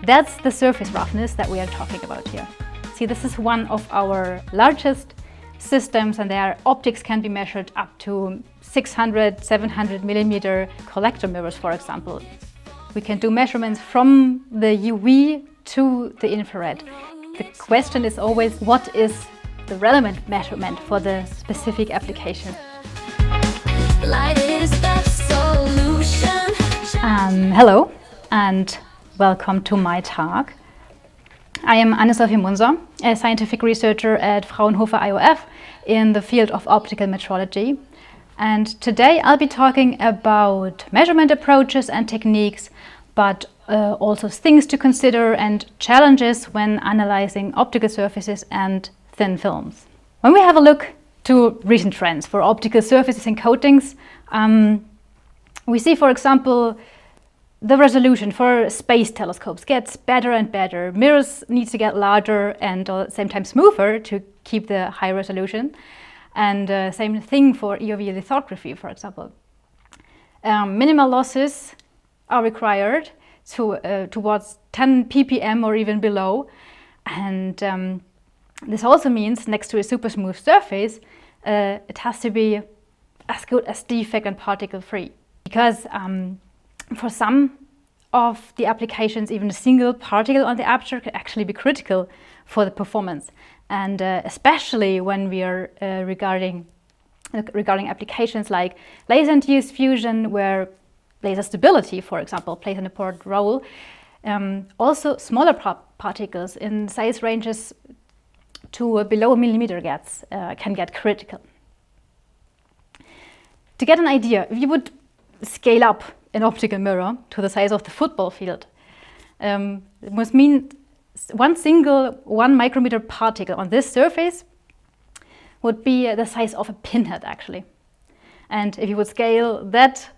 That's the surface roughness that we are talking about here. See, this is one of our largest systems, and their optics can be measured up to 600, 700 millimeter collector mirrors, for example. We can do measurements from the UV to the infrared. The question is always, what is the relevant measurement for the specific application? Light is the solution. Hello and welcome to my talk. I am Anne-Sophie Munser, a scientific researcher at Fraunhofer IOF in the field of optical metrology. And today I'll be talking about measurement approaches and techniques, but also things to consider and challenges when analyzing optical surfaces and thin films. When we have a look to recent trends for optical surfaces and coatings, we see, for example, the resolution for space telescopes gets better and better. Mirrors need to get larger and at the same time smoother to keep the high resolution. And same thing for EUV lithography, for example. Minimal losses are required towards 10 ppm or even below. And this also means next to a super smooth surface, it has to be as good as defect and particle free. Because for some of the applications, even a single particle on the aperture can actually be critical for the performance. And especially when we are regarding applications like laser-induced fusion, where laser stability, for example, plays an important role. Also, smaller particles in size ranges to below a millimeter can get critical. To get an idea, if you would scale up an optical mirror to the size of the football field, it must mean one micrometer particle on this surface would be the size of a pinhead, actually. And if you would scale that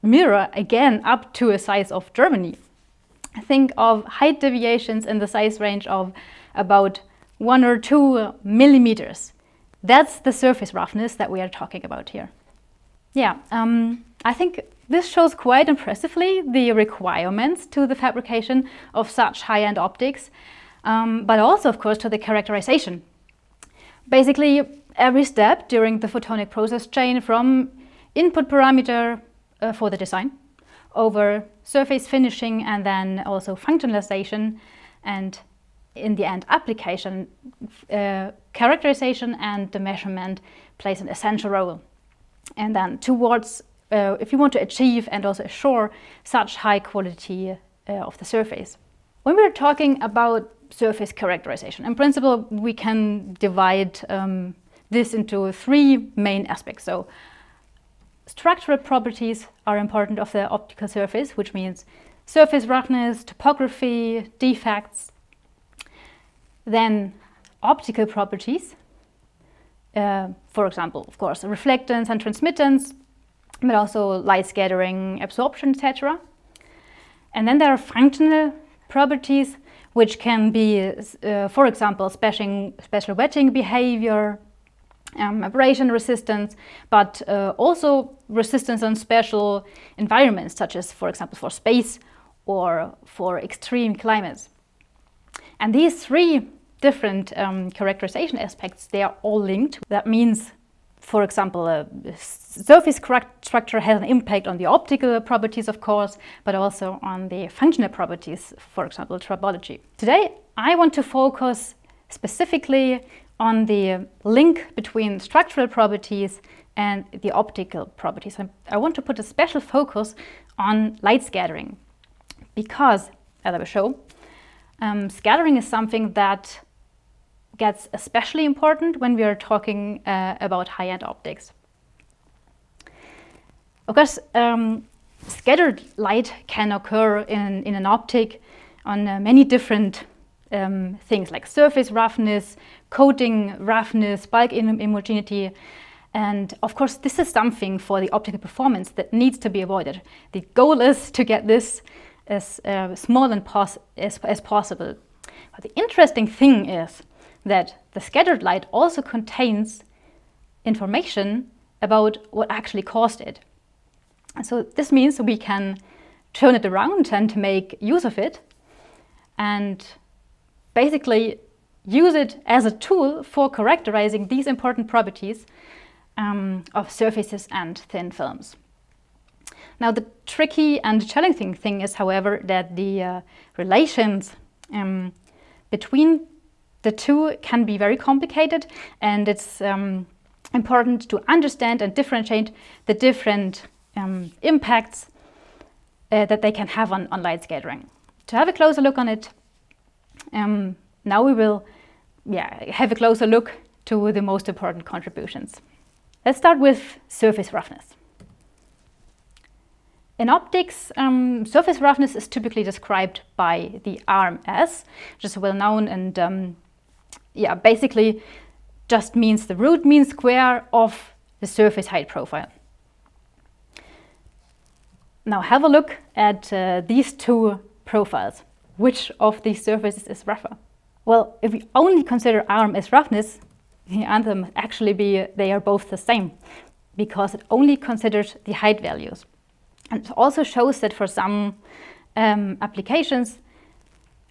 mirror again up to a size of Germany, think of height deviations in the size range of about 1 or 2 millimeters. That's the surface roughness that we are talking about here. Yeah, I think this shows quite impressively the requirements to the fabrication of such high-end optics, but also, of course, to the characterization. Basically, every step during the photonic process chain, from input parameter for the design, over surface finishing, and then also functionalization, and in the end application, characterization and the measurement plays an essential role. And then towards, if you want to achieve and also assure such high quality of the surface. When we're talking about surface characterization, in principle, we can divide this into 3 main aspects. So, structural properties are important of the optical surface, which means surface roughness, topography, defects. Then optical properties, for example, of course, reflectance and transmittance, but also light scattering, absorption, etc. And then there are functional properties, which can be, for example, special wetting behavior, aberration resistance, but also resistance on special environments, such as, for example, for space or for extreme climates. And these 3 different characterization aspects, they are all linked. That means, for example, surface structure has an impact on the optical properties, of course, but also on the functional properties, for example, tribology. Today, I want to focus specifically on the link between structural properties and the optical properties. I want to put a special focus on light scattering because, as I will show, scattering is something that gets especially important when we are talking about high-end optics. Of course, scattered light can occur in an optic on many different things like surface roughness, coating roughness, bulk homogeneity, and of course this is something for the optical performance that needs to be avoided. The goal is to get this as small as possible. But the interesting thing is that the scattered light also contains information about what actually caused it. So this means we can turn it around and make use of it, and basically use it as a tool for characterizing these important properties of surfaces and thin films. Now, the tricky and challenging thing is, however, that the relations between the two can be very complicated, and it's important to understand and differentiate the different impacts that they can have on light scattering. To have a closer look on it, now we will have a closer look to the most important contributions. Let's start with surface roughness. In optics, surface roughness is typically described by the RMS, which is well known and basically just means the root mean square of the surface height profile. Now have a look at these two profiles. Which of these surfaces is rougher? Well, if we only consider RMS roughness, the answer must actually be they are both the same, because it only considers the height values. And it also shows that for some applications,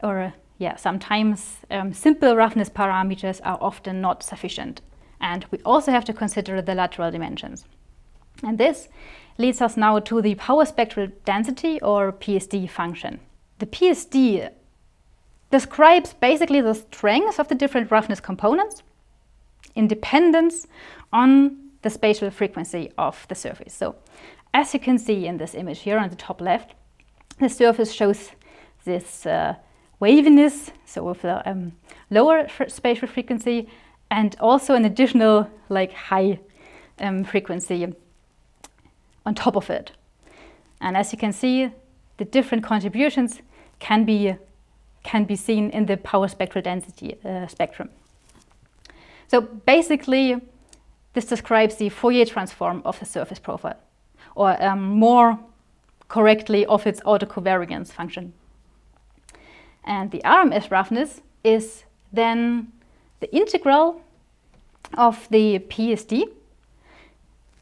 or sometimes simple roughness parameters are often not sufficient. And we also have to consider the lateral dimensions. And this leads us now to the power spectral density, or PSD function. The PSD describes basically the strength of the different roughness components in dependence on the spatial frequency of the surface. So as you can see in this image here on the top left, the surface shows this waviness, so with a lower spatial frequency, and also an additional high frequency on top of it. And as you can see, the different contributions can be seen in the power spectral density spectrum. So basically, this describes the Fourier transform of the surface profile, or more correctly, of its autocovariance function. And the RMS roughness is then the integral of the PSD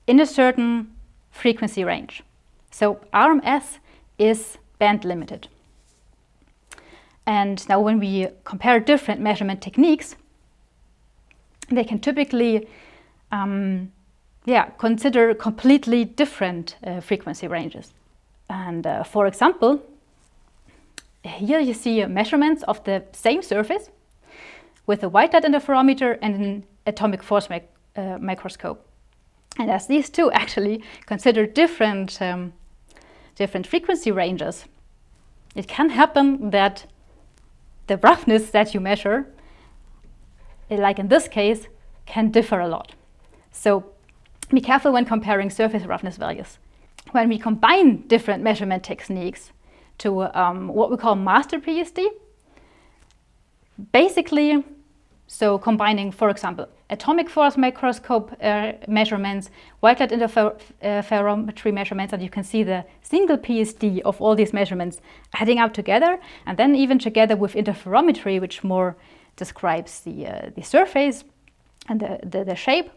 in a certain frequency range. So RMS is band limited. And now when we compare different measurement techniques, they can typically consider completely different frequency ranges. And for example, here you see measurements of the same surface with a white light interferometer and an atomic force microscope. And as these two actually consider different frequency ranges, it can happen that the roughness that you measure, like in this case, can differ a lot. So be careful when comparing surface roughness values. When we combine different measurement techniques to what we call master PSD, basically, so combining, for example, atomic force microscope measurements, white light interferometry measurements, and you can see the single PSD of all these measurements adding up together, and then even together with interferometry, which more describes the surface and the shape,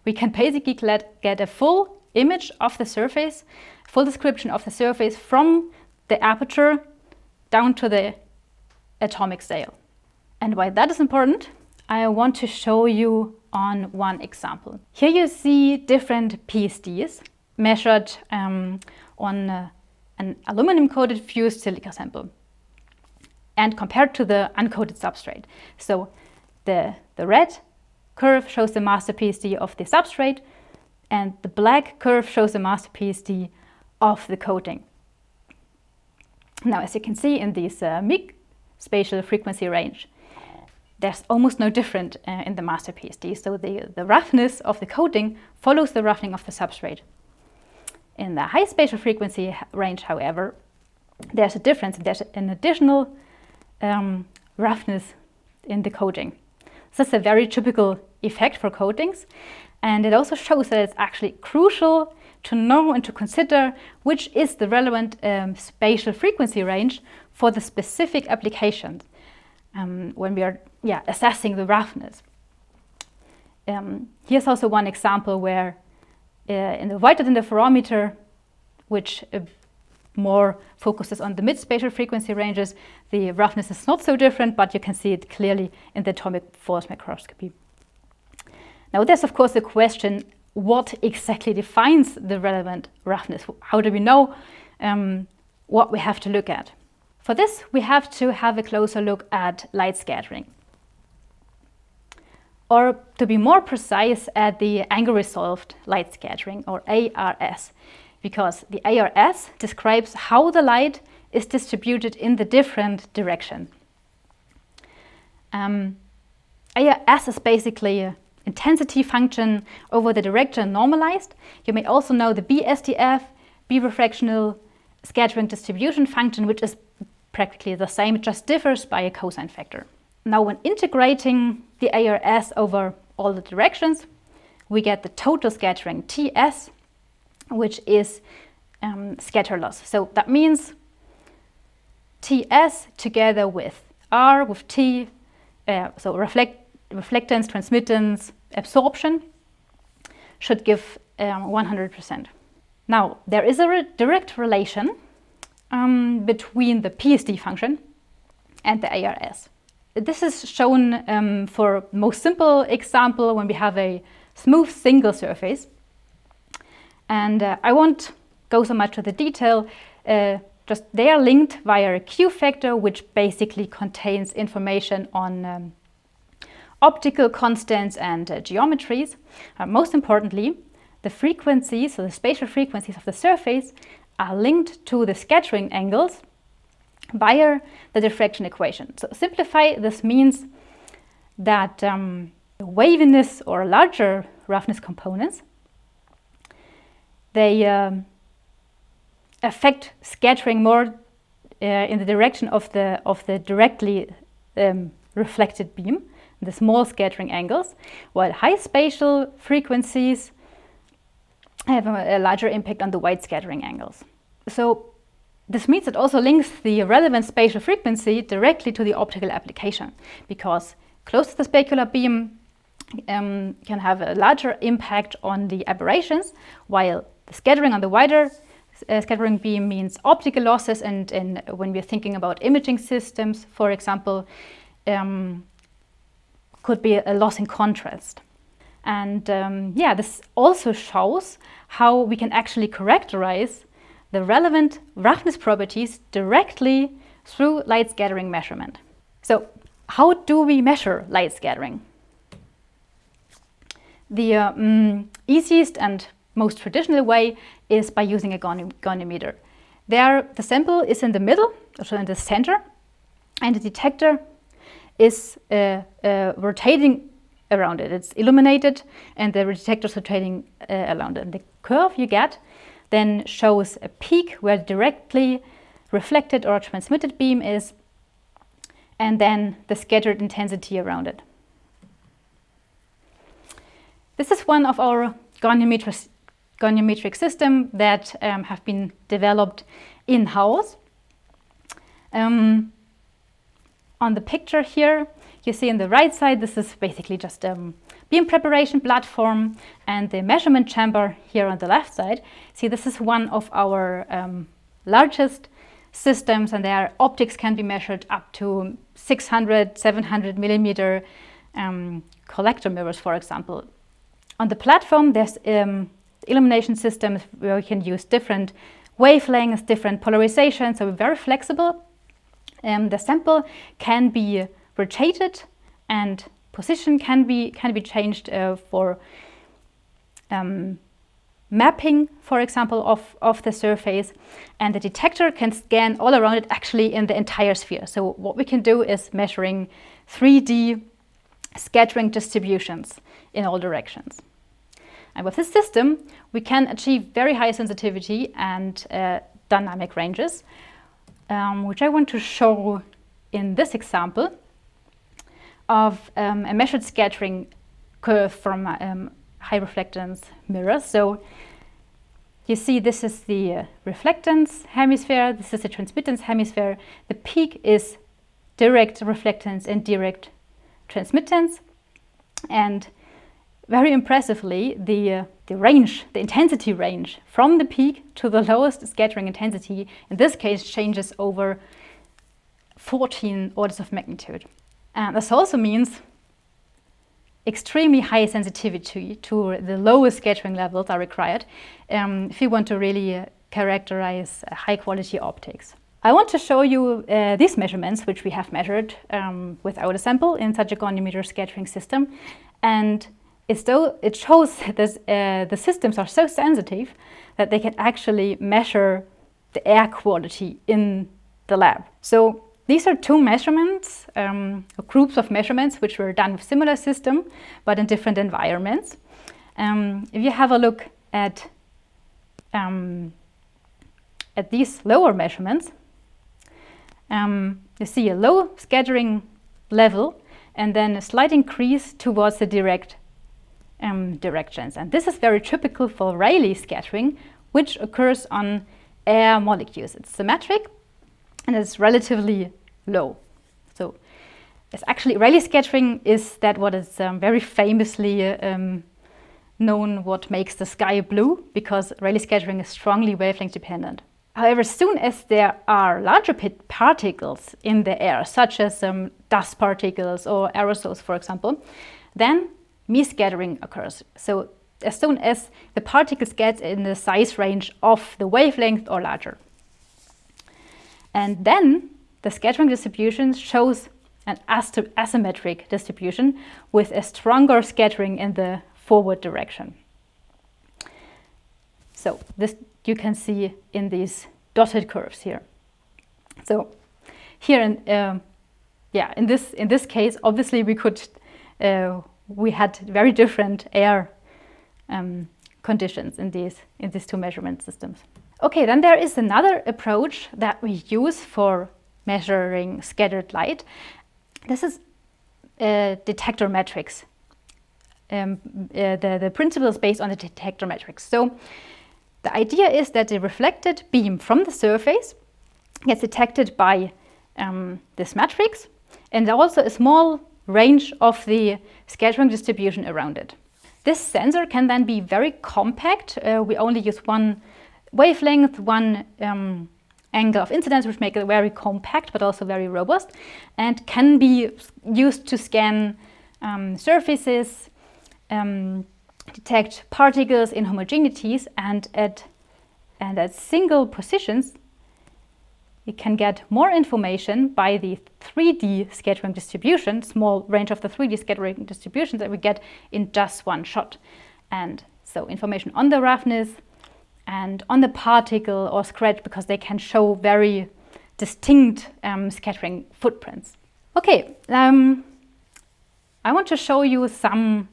we can basically get a full image of the surface, full description of the surface from the aperture down to the atomic scale. And why that is important, I want to show you on one example. Here you see different PSDs measured on an aluminum-coated fused silica sample and compared to the uncoated substrate. So the red curve shows the master PSD of the substrate, and the black curve shows the master PSD of the coating. Now, as you can see in this MIG spatial frequency range, there's almost no difference in the master PSD. So the roughness of the coating follows the roughening of the substrate. In the high spatial frequency range, however, there's a difference. There's an additional roughness in the coating. This is a very typical effect for coatings, and it also shows that it's actually crucial to know and to consider which is the relevant spatial frequency range for the specific applications when we are assessing the roughness. Here's also one example where in the white light interferometer, which more focuses on the mid-spatial frequency ranges. The roughness is not so different, but you can see it clearly in the atomic force microscopy. Now there's of course the question, what exactly defines the relevant roughness? How do we know what we have to look at? For this, we have to have a closer look at light scattering. Or to be more precise, at the angle resolved light scattering, or ARS, because the ARS describes how the light is distributed in the different direction. ARS is basically an intensity function over the direction normalized. You may also know the BSDF, birefractional scattering distribution function, which is practically the same, it just differs by a cosine factor. Now when integrating the ARS over all the directions, we get the total scattering TS, which is scatter loss. So that means TS together with R, with T, so reflectance, transmittance, absorption, should give 100%. Now, there is a direct relation between the PSD function and the ARS. This is shown for most simple example when we have a smooth single surface. And I won't go so much to the detail, just they are linked via a Q factor, which basically contains information on optical constants and geometries. Most importantly, the frequencies, so the spatial frequencies of the surface, are linked to the scattering angles via the diffraction equation. So simplify, this means that the waviness or larger roughness components, they affect scattering more in the direction of the directly reflected beam, the small scattering angles, while high spatial frequencies have a larger impact on the wide scattering angles. So this means it also links the relevant spatial frequency directly to the optical application, because close to the specular beam can have a larger impact on the aberrations, while the scattering on the wider scattering beam means optical losses, and when we're thinking about imaging systems, for example, could be a loss in contrast. And this also shows how we can actually characterize the relevant roughness properties directly through light scattering measurement. So how do we measure light scattering? The easiest and most traditional way is by using a goniometer. There, the sample is in the middle, so in the center, and the detector is rotating around it. It's illuminated, and the detector is rotating around it. And the curve you get then shows a peak where the directly reflected or transmitted beam is, and then the scattered intensity around it. This is one of our goniometric system that have been developed in-house. On the picture here, you see on the right side, this is basically just a beam preparation platform, and the measurement chamber here on the left side. See, this is one of our largest systems, and their optics can be measured up to 600, 700 millimeter collector mirrors, for example. On the platform, there's illumination systems where we can use different wavelengths, different polarizations, so we're very flexible. The sample can be rotated, and position can be changed for mapping, for example, of the surface, and the detector can scan all around it, actually in the entire sphere. So what we can do is measuring 3D scattering distributions in all directions. And with this system, we can achieve very high sensitivity and dynamic ranges, which I want to show in this example of a measured scattering curve from high reflectance mirrors. So you see, this is the reflectance hemisphere, this is the transmittance hemisphere. The peak is direct reflectance and direct transmittance, and very impressively, the range, the intensity range from the peak to the lowest scattering intensity, in this case, changes over 14 orders of magnitude. And this also means extremely high sensitivity to the lowest scattering levels are required if you want to really characterize high quality optics. I want to show you these measurements, which we have measured without a sample in such a goniometer scattering system. And it shows that the systems are so sensitive that they can actually measure the air quality in the lab. So these are two measurements, groups of measurements, which were done with similar system, but in different environments. If you have a look at these lower measurements, you see a low scattering level and then a slight increase towards the direct directions. And this is very typical for Rayleigh scattering, which occurs on air molecules. It's symmetric and it's relatively low. So it's actually Rayleigh scattering is that what is very famously known what makes the sky blue, because Rayleigh scattering is strongly wavelength dependent. However, as soon as there are larger particles in the air, such as dust particles or aerosols, for example, then me-scattering occurs. So as soon as the particles get in the size range of the wavelength or larger. And then the scattering distribution shows an asymmetric distribution with a stronger scattering in the forward direction. So this you can see in these dotted curves here. So here in this case, obviously we had very different air conditions in these two measurement systems. Okay, then there is another approach that we use for measuring scattered light. This is detector metrics. The principle is based on the detector metrics. So the idea is that the reflected beam from the surface gets detected by this matrix and also a small range of the scattering distribution around it. This sensor can then be very compact. We only use one wavelength, one angle of incidence, which make it very compact but also very robust, and can be used to scan surfaces, detect particles, inhomogeneities, and at single positions you can get more information by the 3D scattering distribution, small range of the 3D scattering distributions that we get in just one shot. And so information on the roughness and on the particle or scratch, because they can show very distinct scattering footprints. Okay, I want to show you some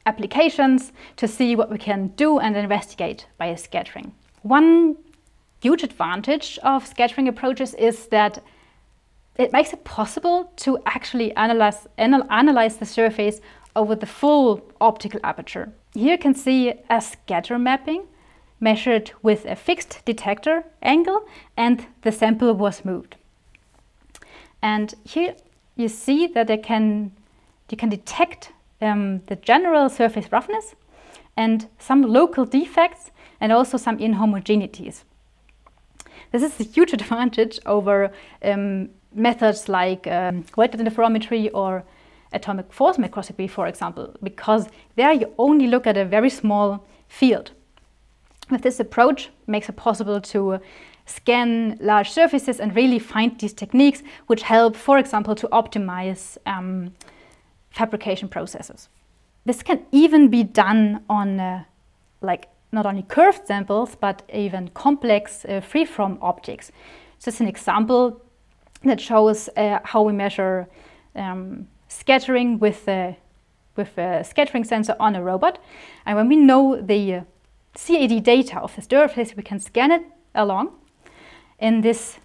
applications to see what we can do and investigate by scattering. One huge advantage of scattering approaches is that it makes it possible to actually analyze the surface over the full optical aperture. Here you can see a scatter mapping measured with a fixed detector angle, and the sample was moved. And here you see that you can detect the general surface roughness and some local defects and also some inhomogeneities. This is a huge advantage over methods like weighted interferometry or atomic force microscopy, for example, because there you only look at a very small field. With this approach, it makes it possible to scan large surfaces and really find these techniques which help, for example, to optimize fabrication processes. This can even be done on not only curved samples, but even complex free-form optics. So this is an example that shows how we measure scattering with a scattering sensor on a robot. And when we know the CAD data of the surface, we can scan it along. In this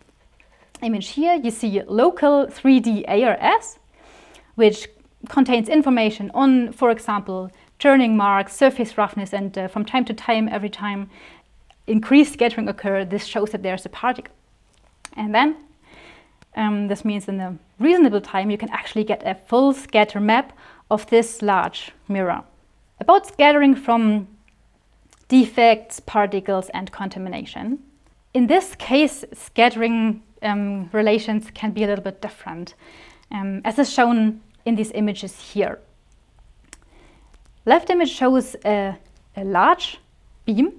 image here, you see local 3D ARS, which contains information on, for example, turning marks, surface roughness, and from time to time, every time increased scattering occurs, this shows that there's a particle. And then this means in a reasonable time you can actually get a full scatter map of this large mirror about scattering from defects, particles, and contamination. In this case, scattering relations can be a little bit different, as is shown in these images here. Left image shows a large beam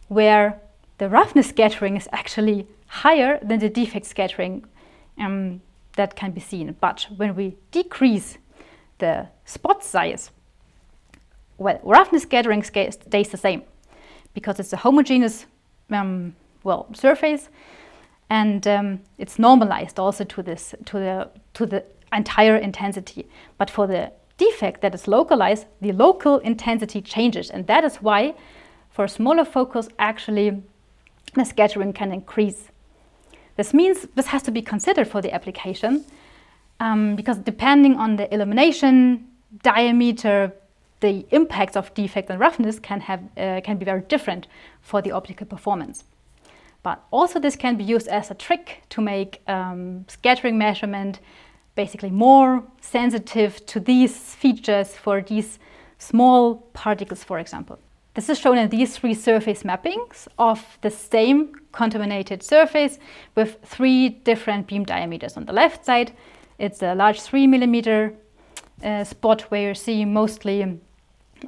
where the roughness scattering is actually higher than the defect scattering that can be seen. But when we decrease the spot size, well, roughness scattering stays the same because it's a homogeneous surface, and it's normalized also to the entire intensity. But for the defect that is localized, the local intensity changes, and that is why for a smaller focus actually the scattering can increase. This means this has to be considered for the application because depending on the illumination, diameter, the impacts of defect and roughness can be very different for the optical performance. But also this can be used as a trick to make scattering measurement basically more sensitive to these features for these small particles, for example. This is shown in these three surface mappings of the same contaminated surface with 3 different beam diameters. On the left side, it's a large 3 millimeter spot where you see mostly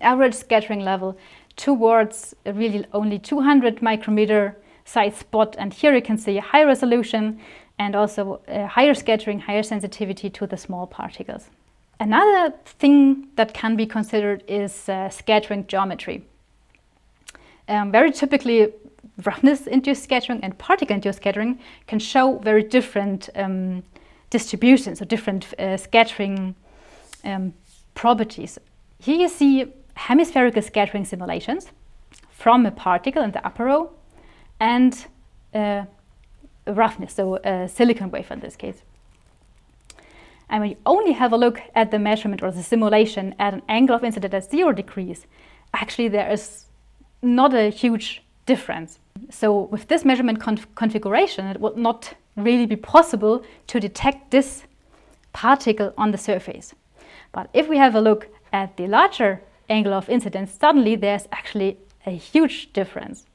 average scattering level towards really only 200 micrometer size spot, and here you can see a high resolution and also higher scattering, higher sensitivity to the small particles. Another thing that can be considered is scattering geometry. Very typically, roughness-induced scattering and particle-induced scattering can show very different distributions or different scattering properties. Here you see hemispherical scattering simulations from a particle in the upper row and roughness, so a silicon wafer in this case. And when you only have a look at the measurement or the simulation at an angle of incidence at 0 degrees, actually there is not a huge difference. So with this measurement configuration, it would not really be possible to detect this particle on the surface. But if we have a look at the larger angle of incidence, suddenly there's actually a huge difference.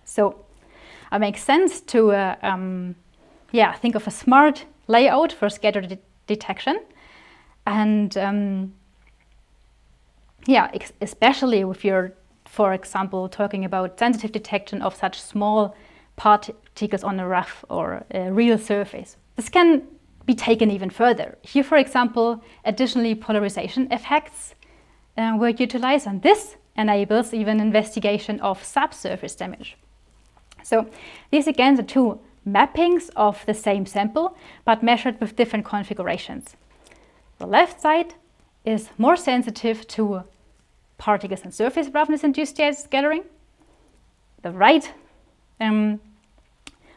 So it makes sense to think of a smart layout for scatter detection, and especially if you're, for example, talking about sensitive detection of such small particles on a rough or a real surface. This can be taken even further. Here, for example, additionally polarization effects were utilized, and this enables even investigation of subsurface damage. So these again are 2 mappings of the same sample, but measured with different configurations. The left side is more sensitive to particles and surface roughness-induced scattering. The right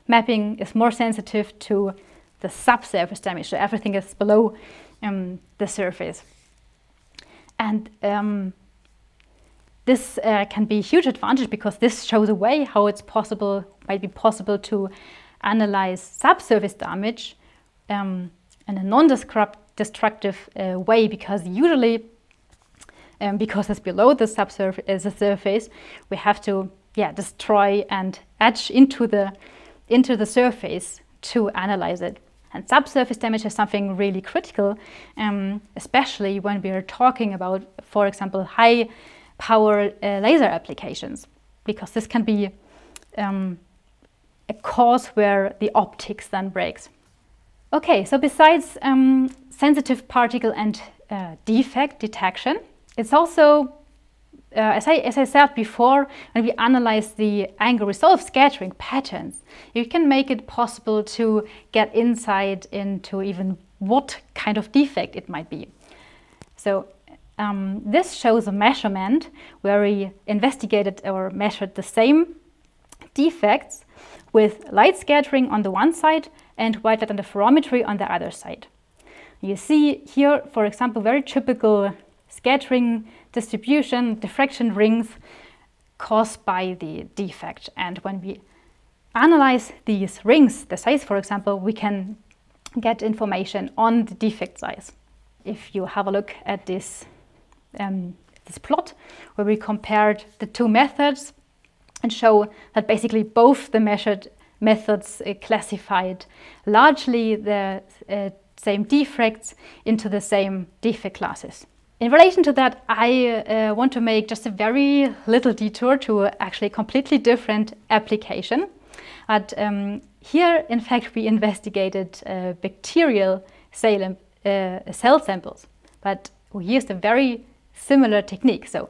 mapping is more sensitive to the subsurface damage, so everything is below the surface. And this can be a huge advantage because this shows a way how might be possible to analyze subsurface damage in a non-destructive way, because usually, because it's below the surface, we have to destroy and etch into the surface to analyze it. And subsurface damage is something really critical, especially when we are talking about, for example, high power laser applications, because this can be a cause where the optics then breaks. Okay, so besides sensitive particle and defect detection, it's also, as I said before, when we analyze the angle resolved scattering patterns, you can make it possible to get insight into even what kind of defect it might be. So this shows a measurement where we investigated or measured the same defects with light scattering on the one side and white light interferometry on the other side. You see here, for example, very typical scattering distribution, diffraction rings caused by the defect. And when we analyze these rings, the size, for example, we can get information on the defect size. If you have a look at this this plot where we compared the two methods and show that basically both the measured methods classified largely the same defects into the same defect classes. In relation to that, I want to make just a very little detour to actually a completely different application. But here, in fact, we investigated bacterial cell samples, but we used a very similar technique. So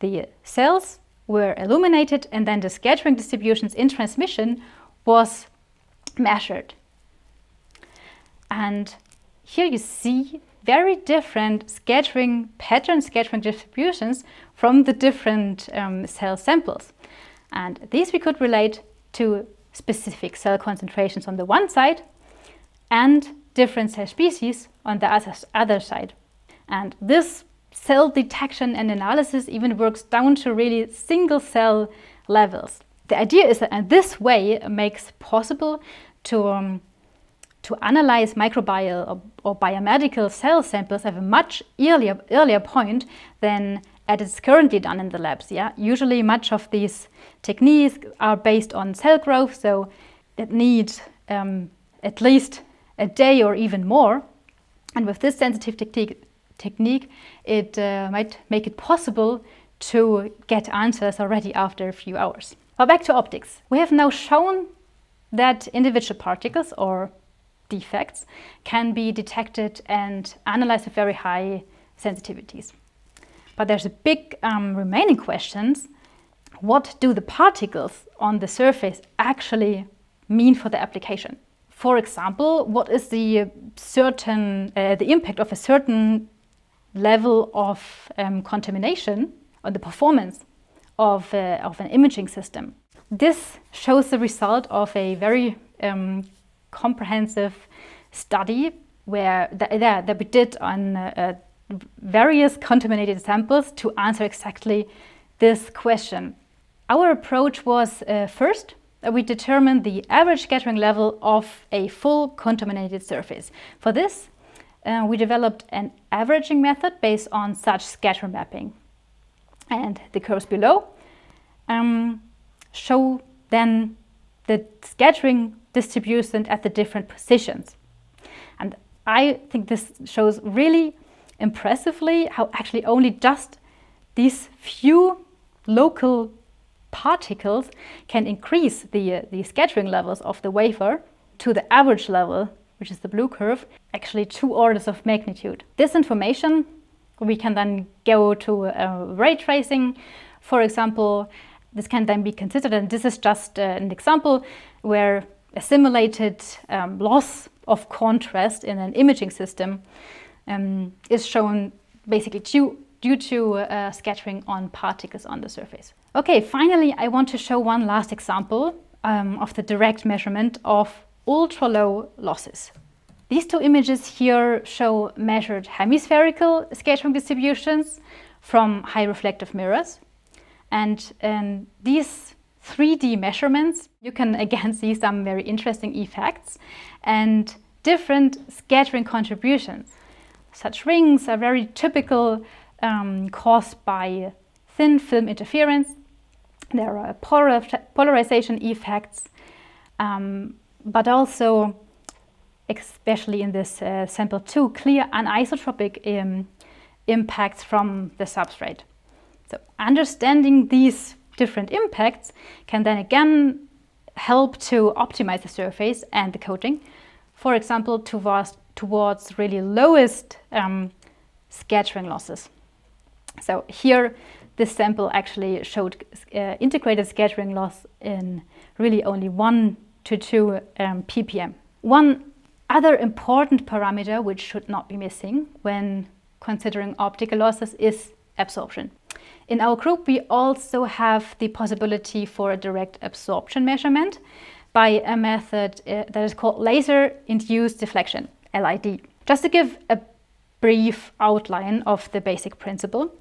the cells were illuminated and then the scattering distributions in transmission was measured. And here you see very different scattering patterns, scattering distributions from the different cell samples. And these we could relate to specific cell concentrations on the one side and different cell species on the other side. And this cell detection and analysis even works down to really single cell levels. The idea is that in this way it makes possible to analyze microbial or biomedical cell samples at a much earlier point than it's currently done in the labs. Yeah, usually much of these techniques are based on cell growth, so it needs at least a day or even more. And with this sensitive technique, it might make it possible to get answers already after a few hours. But back to optics. We have now shown that individual particles or defects can be detected and analyzed with very high sensitivities. But there's a big remaining questions. What do the particles on the surface actually mean for the application? For example, what is the impact of a certain level of contamination on the performance of an imaging system? This shows the result of a very comprehensive study that we did on various contaminated samples to answer exactly this question. Our approach was first, we determined the average scattering level of a full contaminated surface. For this, we developed an averaging method based on such scatter mapping. And the curves below show then the scattering distribution at the different positions. And I think this shows really impressively how actually only just these few local particles can increase the scattering levels of the wafer to the average level, which is the blue curve, actually 2 orders of magnitude. This information we can then go to ray tracing. For example, this can then be considered, and this is just an example where a simulated loss of contrast in an imaging system is shown basically due to scattering on particles on the surface. Okay, finally, I want to show one last example of the direct measurement of ultra-low losses. These two images here show measured hemispherical scattering distributions from high reflective mirrors. And these 3D measurements, you can again see some very interesting effects and different scattering contributions. Such rings are very typical, caused by thin film interference. There are polarization effects, but also, especially in this sample 2, clear anisotropic impacts from the substrate. So understanding these different impacts can then again help to optimize the surface and the coating, for example, towards really lowest scattering losses. So here, this sample actually showed integrated scattering loss in really only 1 to 2 ppm. One other important parameter which should not be missing when considering optical losses is absorption. In our group, we also have the possibility for a direct absorption measurement by a method that is called laser-induced deflection, LID. Just to give a brief outline of the basic principle,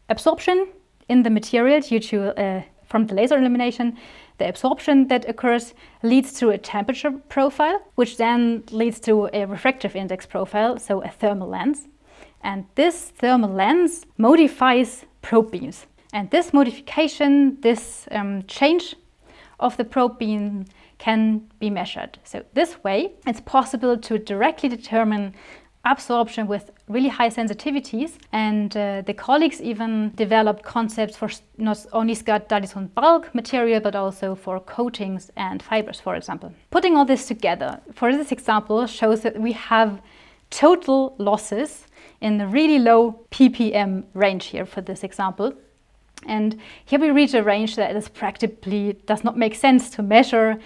absorption in the material due to from the laser illumination, the absorption that occurs leads to a temperature profile, which then leads to a refractive index profile, so a thermal lens. And this thermal lens modifies probe beams. And this modification, this change of the probe beam can be measured. So this way, it's possible to directly determine absorption with really high sensitivities, and the colleagues even developed concepts for not only studies on bulk material but also for coatings and fibers, for example. Putting all this together for this example shows that we have total losses in the really low ppm range here for this example. And here we reach a range that is practically does not make sense to measure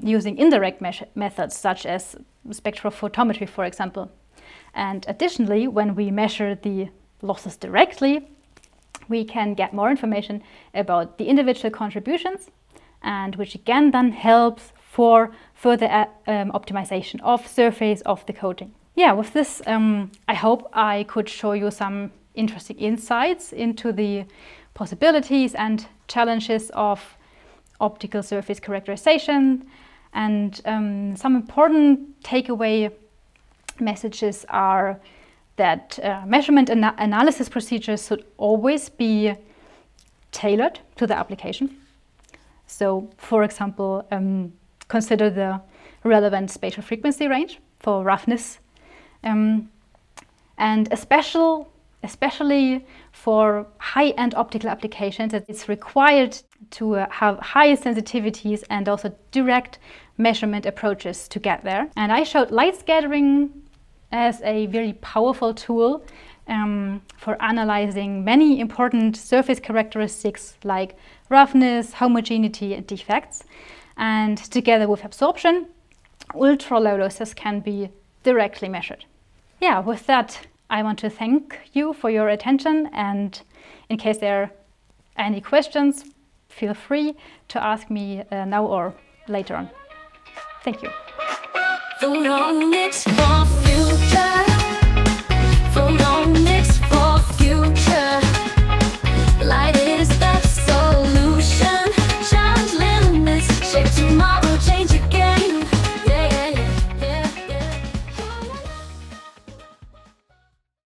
using indirect methods such as spectrophotometry, for example. And additionally, when we measure the losses directly, we can get more information about the individual contributions, and which again then helps for further optimization of surface of the coating. Yeah, with this, I hope I could show you some interesting insights into the possibilities and challenges of optical surface characterization, and some important takeaway messages are that measurement analysis procedures should always be tailored to the application. So, for example, consider the relevant spatial frequency range for roughness, and especially for high-end optical applications, it's required to have high sensitivities and also direct measurement approaches to get there. And I showed light scattering as a very powerful tool for analyzing many important surface characteristics like roughness, homogeneity, and defects. And together with absorption, ultra-low losses can be directly measured. Yeah, with that, I want to thank you for your attention, and in case there are any questions, feel free to ask me now or later on. Thank you. Photonics for